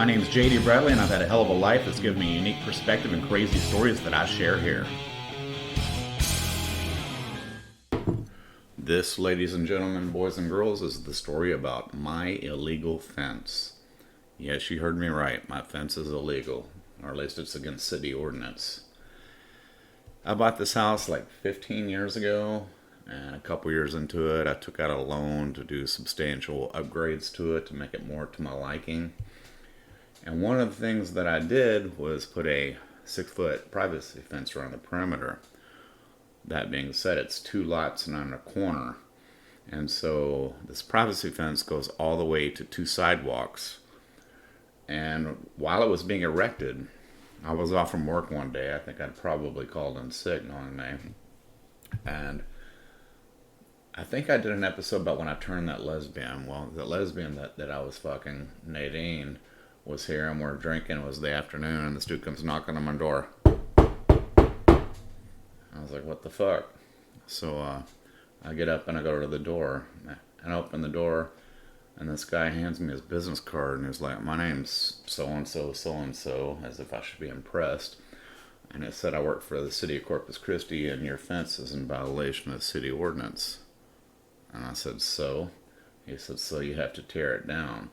My name is JD Bradley, and I've had a hell of a life that's given me a unique perspective and crazy stories that I share here. This, ladies and gentlemen, boys and girls, is the story about my illegal fence. Yes, you heard me right. My fence is illegal, or at least it's against city ordinance. I bought this house like 15 years ago, and a couple years into it, I took out a loan to do substantial upgrades to it to make it more to my liking. And one of the things that I did was put a 6-foot privacy fence around the perimeter. That being said, it's 2 lots and on a corner. And so this privacy fence goes all the way to 2 sidewalks. And while it was being erected, I was off from work one day. I think I'd probably called in sick, knowing me. And I think I did an episode about when I turned that lesbian. Well, the lesbian that I was fucking, Nadine, was here, and we're drinking. It was the afternoon, and this dude comes knocking on my door. I was like, what the fuck? So I get up and I go to the door, and I open the door, and this guy hands me his business card, and he's like, my name's so-and-so, so-and-so, as if I should be impressed. And it said I work for the city of Corpus Christi, and your fence is in violation of city ordinance. And I said, so? He said, so you have to tear it down.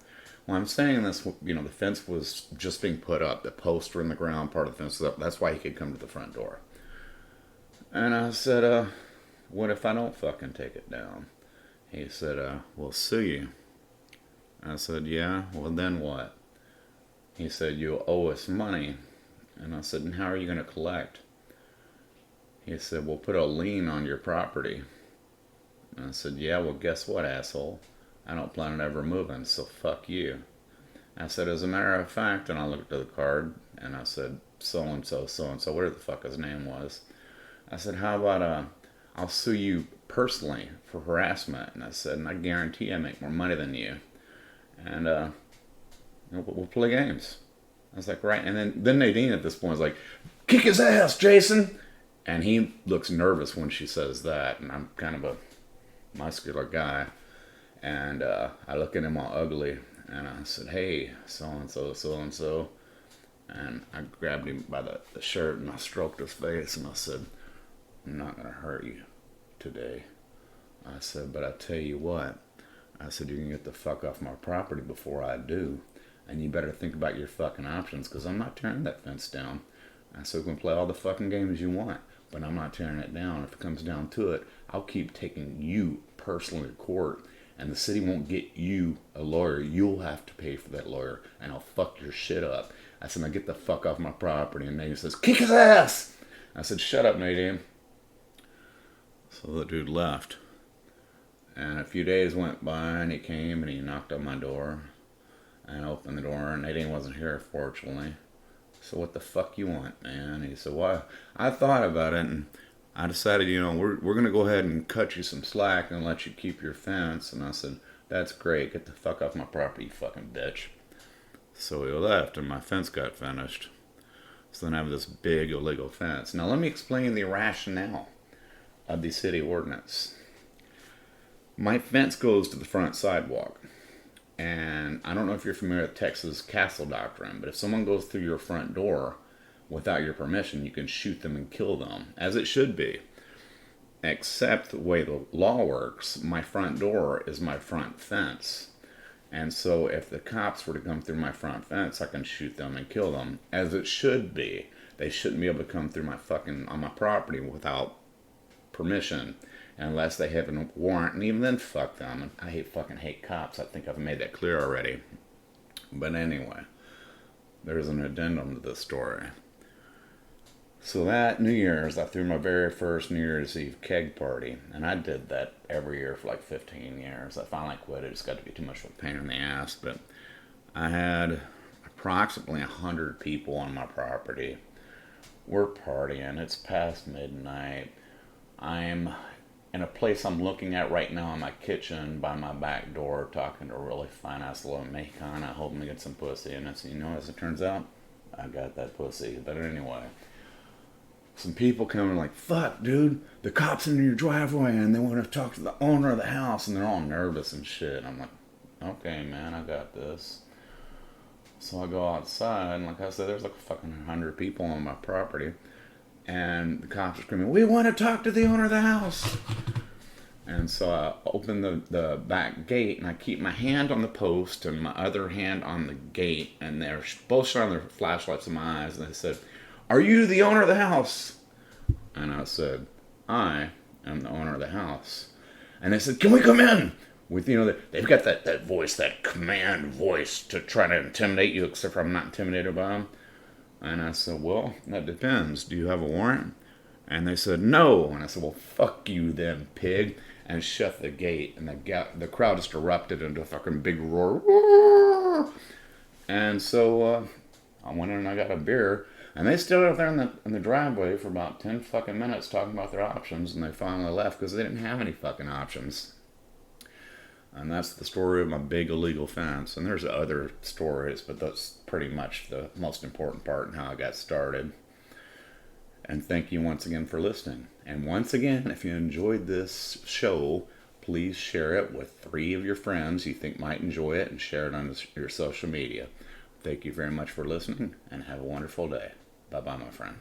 Well, I'm saying this, the fence was just being put up. The posts were in the ground, part of the fence was up. That's why he could come to the front door. And I said, what if I don't fucking take it down? He said, we'll sue you. I said, yeah, well then what? He said, you owe us money. And I said, and how are you going to collect? He said, we'll put a lien on your property. And I said, yeah, well guess what, asshole? I don't plan on ever moving, so fuck you. I said, as a matter of fact, and I looked at the card, and I said, so-and-so, so-and-so, whatever the fuck his name was. I said, how about, I'll sue you personally for harassment. And I said, and I guarantee I make more money than you. And, we'll play games. I was like, right. And then Nadine at this point was like, kick his ass, Jason. And he looks nervous when she says that, and I'm kind of a muscular guy. And I look at him all ugly, and I said, hey, so-and-so, so-and-so. And I grabbed him by the shirt, and I stroked his face, and I said, I'm not going to hurt you today. I said, but I tell you what. I said, you can get the fuck off my property before I do. And you better think about your fucking options, because I'm not tearing that fence down. I said, we can play all the fucking games you want, but I'm not tearing it down. If it comes down to it, I'll keep taking you personally to court. And the city won't get you a lawyer. You'll have to pay for that lawyer, and I'll fuck your shit up. I said, now get the fuck off my property. And Nadine says, kick his ass! I said, shut up, Nadine. So the dude left. And a few days went by, and he came, and he knocked on my door. And I opened the door, and Nadine wasn't here, fortunately. So what the fuck you want, man? He said, well, I thought about it, and I decided, we're going to go ahead and cut you some slack and let you keep your fence. And I said, that's great. Get the fuck off my property, you fucking bitch. So he left, and my fence got finished. So then I have this big illegal fence. Now let me explain the rationale of the city ordinance. My fence goes to the front sidewalk. And I don't know if you're familiar with Texas castle doctrine, but if someone goes through your front door without your permission, you can shoot them and kill them, as it should be. Except the way the law works, my front door is my front fence. And so if the cops were to come through my front fence, I can shoot them and kill them, as it should be. They shouldn't be able to come through on my property without permission, unless they have a warrant, and even then, fuck them. I fucking hate cops. I think I've made that clear already. But anyway, there's an addendum to this story. So that New Year's, I threw my very first New Year's Eve keg party, and I did that every year for like 15 years. I finally quit. It just got to be too much of a pain in the ass, but I had approximately 100 people on my property. We're partying. It's past midnight. I'm in a place I'm looking at right now in my kitchen by my back door, talking to a really fine-ass little Mexicana, hoping to get some pussy. And as it turns out, I got that pussy. But anyway, some people come and like, fuck, dude, the cops in your driveway and they want to talk to the owner of the house, and they're all nervous and shit. I'm like, okay, man, I got this. So I go outside, and like I said, there's like fucking 100 people on my property. And the cops are screaming, "We want to talk to the owner of the house." And so I open the back gate, and I keep my hand on the post and my other hand on the gate. And they're both shining their flashlights in my eyes. And they said, "Are you the owner of the house?" And I said, "I am the owner of the house." And they said, "Can we come in?" With, they've got that voice, that command voice to try to intimidate you, except for I'm not intimidated by them. And I said, "Well, that depends. Do you have a warrant?" And they said, "No." And I said, "Well, fuck you then, pig." And shut the gate. And the crowd just erupted into a fucking big roar. And so I went in and I got a beer. And they stood out there in the driveway for about 10 fucking minutes talking about their options. And they finally left because they didn't have any fucking options. And that's the story of my big illegal fence. And there's other stories, but that's pretty much the most important part in how I got started. And thank you once again for listening. And once again, if you enjoyed this show, please share it with 3 of your friends you think might enjoy it and share it on your social media. Thank you very much for listening and have a wonderful day. Bye-bye, my friend.